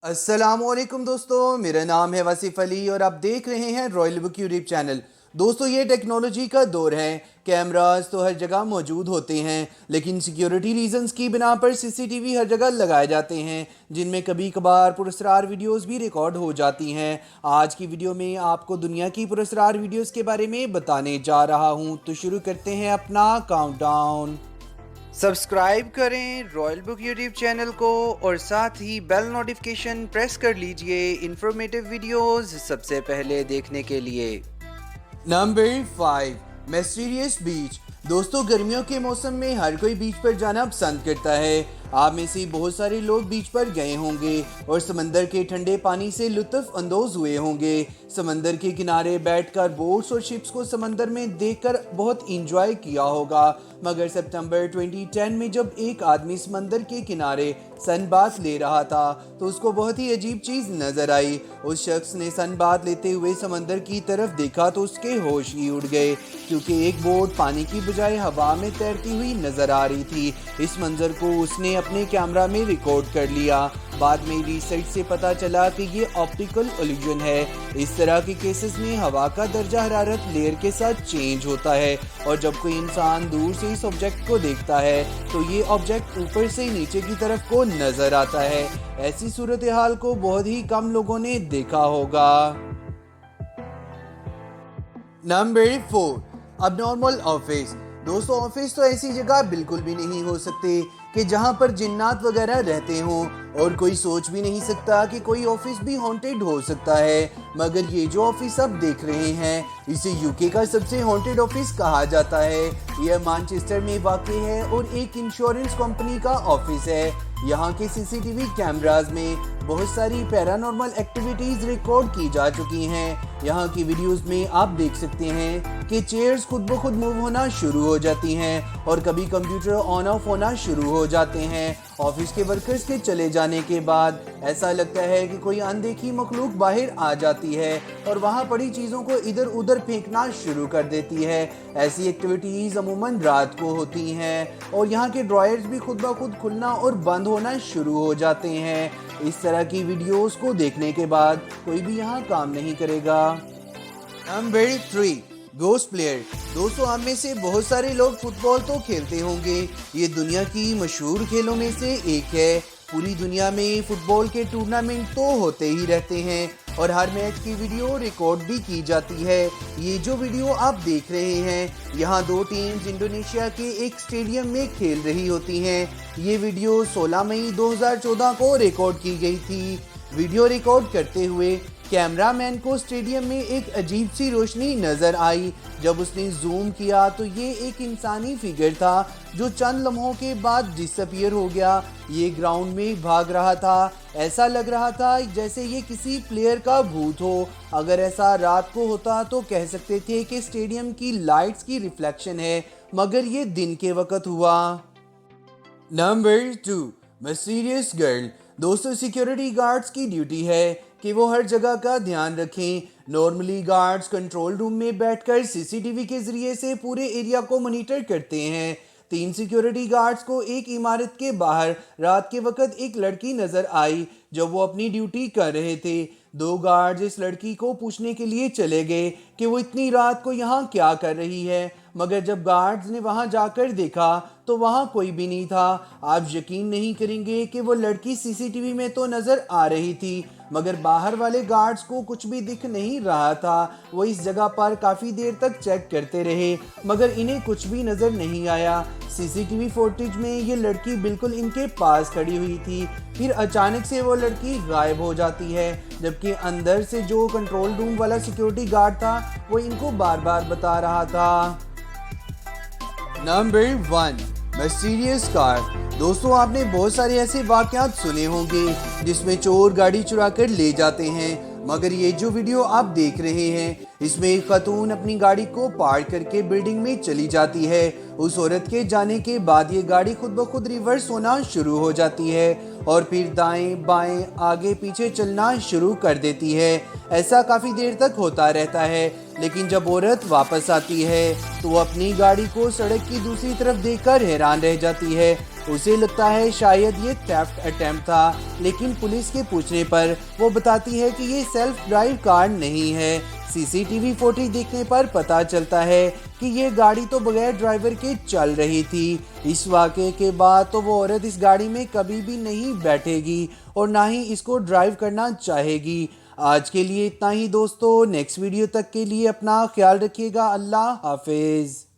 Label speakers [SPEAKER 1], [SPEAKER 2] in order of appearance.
[SPEAKER 1] अस्सलामुअलैकुम दोस्तों, मेरा नाम है वसीफ अली और आप देख रहे हैं रॉयल बुक यूट्यूब चैनल। दोस्तों, ये टेक्नोलॉजी का दौर है। कैमरास तो हर जगह मौजूद होते हैं, लेकिन सिक्योरिटी रीजंस की बिना पर सीसीटीवी हर जगह लगाए जाते हैं, जिनमें कभी कभार पुरस्कार वीडियोस भी रिकॉर्ड हो जाती हैं। आज की वीडियो में आपको दुनिया की पुरस्कार वीडियोस के बारे में बताने जा रहा हूँ। तो शुरू करते हैं अपना काउंटडाउन। सब्सक्राइब करें रॉयल बुक यूट्यूब चैनल को और साथ ही बेल नोटिफिकेशन प्रेस कर लीजिए इंफॉर्मेटिव वीडियोस सबसे पहले देखने के लिए। नंबर 5, मिस्टीरियस बीच। दोस्तों, गर्मियों के मौसम में हर कोई बीच पर जाना पसंद करता है। आप में से बहुत सारे लोग बीच पर गए होंगे और समंदर के ठंडे पानी से लुत्फ अंदोज हुए होंगे। समंदर के किनारे बैठकर बोट्स और शिप्स को समंदर में देखकर बहुत इंजॉय किया होगा। मगर सितंबर 2010 में जब एक आदमी समंदर के किनारे सन बाथ ले रहा था तो उसको बहुत ही अजीब चीज नजर आई। उस शख्स ने सन बाथ लेते हुए समंदर की तरफ देखा तो उसके होश ही उड़ गए, क्योंकि एक बोट पानी की बजाय हवा में तैरती हुई नजर आ रही थी। इस मंजर को उसने अपने कैमरा में रिकॉर्ड कर लिया। बाद में रिसर्च से पता चला कि ये ऑप्टिकल इल्यूजन है। इस तरह के केसेस में हवा का दर्जा हरारत लेयर के साथ चेंज होता है और जब कोई इंसान दूर से इस ऑब्जेक्ट को देखता है तो ये ऑब्जेक्ट ऊपर से नीचे की तरफ को नजर आता है। ऐसी सूरत हाल को बहुत ही कम लोगों ने देखा होगा। Number 4, abnormal office. दोस्तों, ऑफिस तो ऐसी जगह बिल्कुल भी नहीं हो सकते कि जहां पर जिन्नात वगैरह रहते हों, और कोई सोच भी नहीं सकता कि कोई ऑफिस भी हॉन्टेड हो सकता है। मगर ये जो ऑफिस आप देख रहे हैं, इसे यूके का सबसे हॉन्टेड ऑफिस कहा जाता है। यह मैनचेस्टर में वाक़ई है और एक इंश्योरेंस कंपनी का ऑफिस है। यहाँ के सीसीटीवी कैमराज में बहुत सारी पैरानॉर्मल एक्टिविटीज रिकॉर्ड की जा चुकी हैं। यहाँ की वीडियोस में आप देख सकते हैं कि चेयर्स खुद ब खुद मूव होना शुरू हो जाती हैं और कभी कंप्यूटर ऑन ऑफ होना शुरू हो जाते हैं। ऑफिस के वर्कर्स के चले जाने के बाद ऐसा लगता है कि कोई अनदेखी मखलूक बाहर आ जाती है और वहाँ पड़ी चीज़ों को इधर उधर फेंकना शुरू कर देती है। ऐसी एक्टिविटीज़ अमूमन रात को होती हैं और यहाँ के ड्रॉयर्स भी खुद ब खुद खुलना और बंद होना शुरू हो जाते हैं। इस तरह की वीडियोस को देखने के बाद कोई भी यहाँ काम नहीं करेगा। Number 3, ghost player. दोस्तों, आप में से बहुत सारे लोग फुटबॉल तो खेलते होंगे। ये दुनिया की मशहूर खेलों में से एक है। पूरी दुनिया में फुटबॉल के टूर्नामेंट तो होते ही रहते हैं और हर मैच की वीडियो रिकॉर्ड भी की जाती है। ये जो वीडियो आप देख रहे हैं, यहाँ 2 टीम्स इंडोनेशिया के एक स्टेडियम में खेल रही होती हैं। ये वीडियो 16 मई 2014 को रिकॉर्ड की गई थी। वीडियो रिकॉर्ड करते हुए कैमरामैन को स्टेडियम में एक अजीब सी रोशनी नजर आई। जब उसने जूम किया तो ये एक इंसानी फिगर था जो चंद लम्हों के बाद डिसअपीयर हो गया। ये ग्राउंड में भाग रहा था। ऐसा लग रहा था जैसे ये किसी प्लेयर का भूत हो। अगर ऐसा रात को होता तो कह सकते थे कि स्टेडियम की लाइट्स की रिफ्लेक्शन है, मगर ये दिन के वक्त हुआ। Number 2, mysterious girl. दोस्तों, सिक्योरिटी गार्ड्स की ड्यूटी है कि वो हर जगह का ध्यान रखें। नॉर्मली गार्ड्स कंट्रोल रूम में बैठकर सीसीटीवी के जरिए से पूरे एरिया को मॉनिटर करते हैं। 3 सिक्योरिटी गार्ड्स को एक इमारत के बाहर रात के वक्त एक लड़की नजर आई जब वो अपनी ड्यूटी कर रहे थे। 2 गार्ड्स इस लड़की को पूछने के लिए चले गए कि वो इतनी रात को यहाँ क्या कर रही है, मगर जब गार्ड्स ने वहाँ जाकर देखा तो वहाँ कोई भी नहीं था। आप यकीन नहीं करेंगे कि वो लड़की सीसीटीवी में तो नज़र आ रही थी, मगर बाहर वाले गार्ड्स को कुछ भी दिख नहीं रहा था। वो इस जगह पर काफ़ी देर तक चेक करते रहे, मगर इन्हें कुछ भी नज़र नहीं आया। सीसीटीवी फुटेज में ये लड़की बिल्कुल इनके पास खड़ी हुई थी, फिर अचानक से वो लड़की गायब हो जाती है, जबकि अंदर से जो कंट्रोल रूम वाला सिक्योरिटी गार्ड था वो इनको बार बार बता रहा था। Number 1, mysterious car. दोस्तों, आपने बहुत सारे ऐसे वाक़यात सुने होंगे जिसमें चोर गाड़ी चुरा कर ले जाते हैं, मगर ये जो वीडियो आप देख रहे हैं, इसमें एक खातून अपनी गाड़ी को पार्क करके बिल्डिंग में चली जाती है। उस औरत के जाने के बाद ये गाड़ी खुद ब खुद रिवर्स होना शुरू हो जाती है और फिर दाएं बाएं आगे पीछे चलना शुरू कर देती है। ऐसा काफ़ी देर तक होता रहता है, लेकिन जब औरत वापस आती है तो वो अपनी गाड़ी को सड़क की दूसरी तरफ देखकर हैरान रह जाती है। اسے لگتا ہے شاید یہ تھیفٹ اٹیمپٹ تھا، لیکن پولیس کے پوچھنے پر وہ بتاتی ہے کہ یہ سیلف ڈرائیو کار نہیں ہے۔ سی سی ٹی وی فوٹیج دیکھنے پر پتہ چلتا ہے کہ یہ گاڑی تو بغیر ڈرائیور کے چل رہی تھی۔ اس واقعے کے بعد تو وہ عورت اس گاڑی میں کبھی بھی نہیں بیٹھے گی اور نہ ہی اس کو ڈرائیو کرنا چاہے گی۔ آج کے لیے اتنا ہی دوستو، نیکسٹ ویڈیو تک کے لیے اپنا خیال رکھیے گا۔ اللہ حافظ۔